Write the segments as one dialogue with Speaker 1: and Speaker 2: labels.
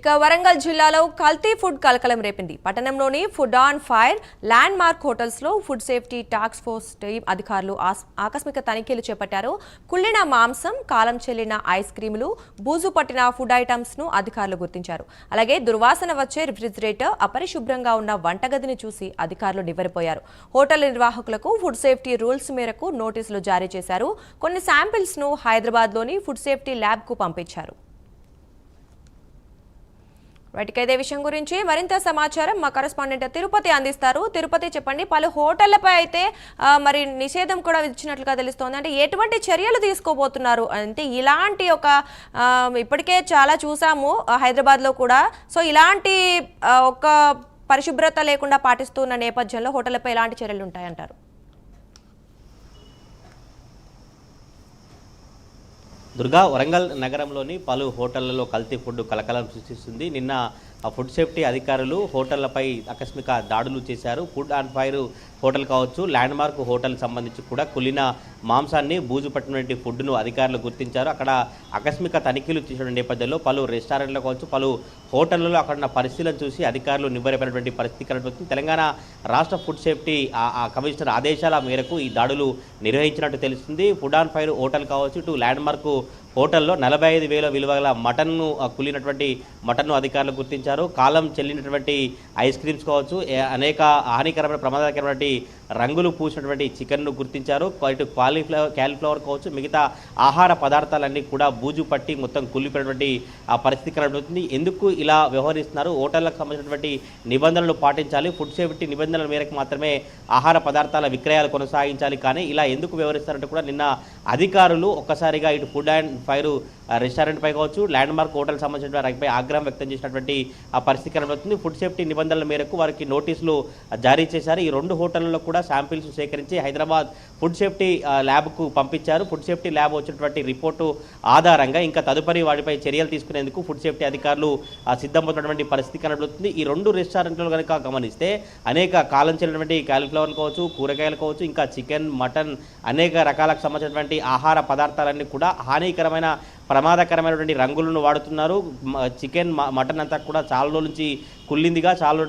Speaker 1: ఇక వరంగల్ జిల్లాలో కల్తీ ఫుడ్ కలకలం రేపింది. పట్టణంలోని food on fire landmark hotels లో food safety task force team అధికారులు ఆకస్మిక తనిఖీలు చేపట్టారు. కుళ్ళిన మాంసం, కాలం చెల్లిన ఐస్ క్రీములు, బూజు పట్టిన ఫుడ్ ఐటమ్స్ ను అధికారులు గుర్తించారు. అలాగే దుర్వాసన వచ్చే రిఫ్రిజిరేటర్, అపరిశుభ్రంగా ఉన్న వంటగదిని చూసి అధికారులు నివ్వెరపోయారు. హోటల్ నిర్వాహకులకు ఫుడ్ సేఫ్టీ రూల్స్ మేరకు నోటీసులు జారీ చేశారు. కొన్ని శాంపిల్స్ ను హైదరాబాద్ లోని ఫుడ్ సేఫ్టీ ల్యాబ్ కు పంపించారు. ఇదే విషయం గురించి మరింత సమాచారం మా కరెస్పాండెంట్ తిరుపతి అందిస్తారు. తిరుపతి, చెప్పండి, పలు హోటళ్లపై అయితే మరి నిషేధం కూడా విధించినట్లుగా తెలుస్తోంది. అంటే ఎటువంటి చర్యలు తీసుకోబోతున్నారు? అంటే ఇలాంటి ఇప్పటికే చాలా చూసాము హైదరాబాద్లో కూడా. సో ఇలాంటి ఒక పరిశుభ్రత లేకుండా పాటిస్తున్న నేపథ్యంలో హోటళ్లపై ఎలాంటి చర్యలు ఉంటాయంటారు?
Speaker 2: దుర్గా, వరంగల్ నగరంలోని పలు హోటళ్లలో కల్తీ ఫుడ్ కలకలం సృష్టిస్తుంది. నిన్న ఫుడ్ సేఫ్టీ అధికారులు హోటళ్లపై ఆకస్మిక దాడులు చేశారు. ఫుడ్ ఆన్ ఫైర్ హోటల్ కావచ్చు, ల్యాండ్ మార్క్ హోటల్ సంబంధించి కూడా కుళ్ళిన మాంసాన్ని, బూజు పట్టినటువంటి ఫుడ్ను అధికారులు గుర్తించారు. అక్కడ ఆకస్మిక తనిఖీలు చేసిన నేపథ్యంలో పలు రెస్టారెంట్లు కావచ్చు, పలు హోటళ్లలో అక్కడ పరిస్థితులను చూసి అధికారులు నివ్వెరపోయినటువంటి పరిస్థితి కనబడుతుంది. తెలంగాణ రాష్ట్ర ఫుడ్ సేఫ్టీ కమిషనర్ ఆదేశాల మేరకు ఈ దాడులు నిర్వహించినట్టు తెలుస్తుంది. ఫుడ్ ఆన్ ఫైర్ హోటల్ కావచ్చు, ఇటు ల్యాండ్ మార్క్ హోటల్లో 45,000 విలువగల మటన్ను, కుళ్ళినటువంటి మటన్ను అధికారులు గుర్తించారు. కాలం చెల్లినటువంటి ఐస్ క్రీమ్స్ కావచ్చు, అనేక హానికరమైన ప్రమాదకరమైన రంగులు పూసినటువంటి చికెన్ను గుర్తించారు. ఇటు క్యాలీఫ్లవర్ కావచ్చు, మిగతా ఆహార పదార్థాలన్నీ కూడా బూజు పట్టి మొత్తం కుళ్ళిపోయినటువంటి ఆ పరిస్థితి కనబడుతుంది. ఎందుకు ఇలా వ్యవహరిస్తున్నారు? హోటళ్లకు సంబంధించినటువంటి నిబంధనలు పాటించాలి, ఫుడ్ సేఫ్టీ నిబంధనల మేరకు మాత్రమే ఆహార పదార్థాల విక్రయాలు కొనసాగించాలి. కానీ ఇలా ఎందుకు వ్యవహరిస్తారంటే కూడా నిన్న అధికారులు ఒక్కసారిగా ఇటు ఫుడ్ అండ్ ఫైర్ రెస్టారెంట్ పై కావచ్చు, ల్యాండ్ మార్క్ హోటల్ సంబంధించిన వారిపై ఆగ్రహం వ్యక్తం చేసినటువంటి ఆ పరిస్థితి కనబడుతుంది. ఫుడ్ సేఫ్టీ నిబంధనల మేరకు వారికి నోటీసులు జారీ చేశారు. ఈ రెండు హోటళ్లలో కూడా శాంపిల్స్ సేకరించి హైదరాబాద్ ఫుడ్ సేఫ్టీ ల్యాబ్కు పంపించారు. ఫుడ్ సేఫ్టీ ల్యాబ్ వచ్చినటువంటి రిపోర్టు ఆధారంగా ఇంకా తదుపరి వాటిపై చర్యలు తీసుకునేందుకు ఫుడ్ సేఫ్టీ అధికారులు సిద్ధమవుతున్నటువంటి పరిస్థితి కనబడుతుంది. ఈ రెండు రెస్టారెంట్లు కనుక గమనిస్తే అనేక కాలం చెల్లినటువంటి క్యాలీఫ్లవర్లు కావచ్చు, కూరగాయలు కావచ్చు, ఇంకా చికెన్, మటన్, అనేక రకాలకు సంబంధించినటువంటి ఆహార పదార్థాలన్నీ కూడా హానికరమైన ప్రమాదకరమైనటువంటి రంగులను వాడుతున్నారు. చికెన్, మటన్ అంతా కూడా చాలా రోజుల నుంచి కుళ్ళిందిగా, చాలా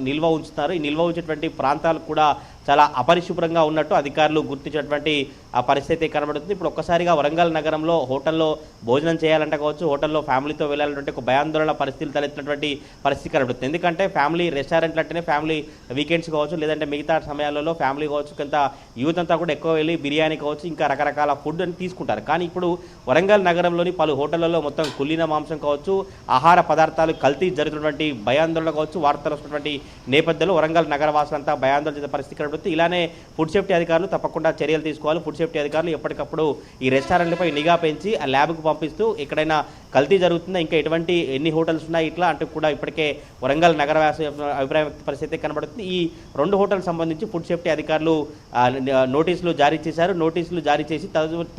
Speaker 2: నిల్వ ఉంచుతున్నారు. ఈ నిల్వ ఉంచేటువంటి ప్రాంతాలు కూడా చాలా అపరిశుభ్రంగా ఉన్నట్టు అధికారులు గుర్తించినటువంటి ఆ పరిస్థితి కనబడుతుంది. ఇప్పుడు ఒక్కసారిగా వరంగల్ నగరంలో హోటల్లో భోజనం చేయాలంటే కావచ్చు, హోటల్లో ఫ్యామిలీతో వెళ్ళాలంటే ఒక భయాందోళన పరిస్థితులు తలెత్తినటువంటి పరిస్థితి కనబడుతుంది. ఎందుకంటే ఫ్యామిలీ రెస్టారెంట్లు అంటేనే ఫ్యామిలీ వీకెండ్స్ కావచ్చు, లేదంటే మిగతా సమయాలలో ఫ్యామిలీ కావచ్చు, కొంత యూత్ అంతా కూడా ఎక్కువ వెళ్ళి బిర్యానీ కావచ్చు, ఇంకా రకరకాల ఫుడ్ అని తీసుకుంటారు. కానీ ఇప్పుడు వరంగల్ నగరంలోని పలు హోటళ్లలో మొత్తం కుళ్ళిన మాంసం కావచ్చు, ఆహార పదార్థాలు కల్తీ జరుగుతున్నటువంటి భయాందోళన కావచ్చు వార్తలు వస్తున్నటువంటి నేపథ్యంలో వరంగల్ నగరవాసులంతా భయాందోళన పరిస్థితి. ఇలానే ఫుడ్ సేఫ్టీ అధికారులు తప్పకుండా చర్యలు తీసుకోవాలి. ఫుడ్ సేఫ్టీ అధికారులు ఎప్పటికప్పుడు ఈ రెస్టారెంట్లపై నిఘా పెంచి ఆ ల్యాబ్కు పంపిస్తూ ఎక్కడైనా కల్తీ జరుగుతుందా, ఇంకా ఎన్ని హోటల్స్ ఉన్నాయి ఇట్లా అంటూ కూడా ఇప్పటికే వరంగల్ నగరవాసి అభిప్రాయ పరిస్థితి కనబడుతుంది. ఈ రెండు హోటల్ సంబంధించి ఫుడ్ సేఫ్టీ అధికారులు నోటీసులు జారీ చేశారు. నోటీసులు జారీ చేసి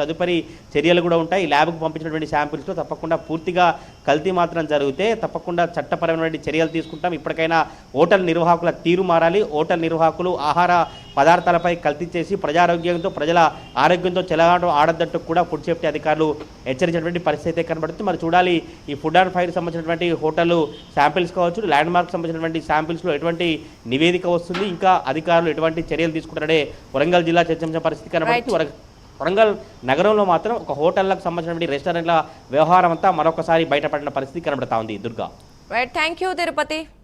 Speaker 2: తదుపరి చర్యలు కూడా ఉంటాయి. ఈ ల్యాబ్కు పంపించినటువంటి శాంపిల్స్లో తప్పకుండా పూర్తిగా కల్తీ మాత్రం జరిగితే తప్పకుండా చట్టపరమైన చర్యలు తీసుకుంటాం. ఇప్పటికైనా హోటల్ నిర్వాహకుల తీరు మారాలి. హోటల్ నిర్వాహకులు ఆహార పదార్థాలపై కల్తీ చేసి ప్రజారోగ్యంతో, ప్రజల ఆరోగ్యంతో చెలగాటం ఆడద్దంటూ కూడా ఫుడ్ సేఫ్టీ అధికారులు హెచ్చరించినటువంటి పరిస్థితి కనబడుతుంది. మరి చూడాలి ఈ ఫుడ్ అండ్ ఫైర్ సంబంధించినటువంటి హోటల్ శాంపిల్స్ కావచ్చు, ల్యాండ్ మార్క్ సంబంధించినటువంటి శాంపిల్స్లో ఎటువంటి నివేదిక వస్తుంది, ఇంకా అధికారులు ఎటువంటి చర్యలు తీసుకుంటారనే వరంగల్ జిల్లా చర్చించిన పరిస్థితి కనబడుతుంది. వరంగల్ నగరంలో మాత్రం ఒక హోటళ్లకు సంబంధించినటువంటి రెస్టారెంట్ల వ్యవహారం అంతా మరొకసారి బయటపడిన పరిస్థితి కనబడతా ఉంది. Durga,
Speaker 1: thank you Tirupati.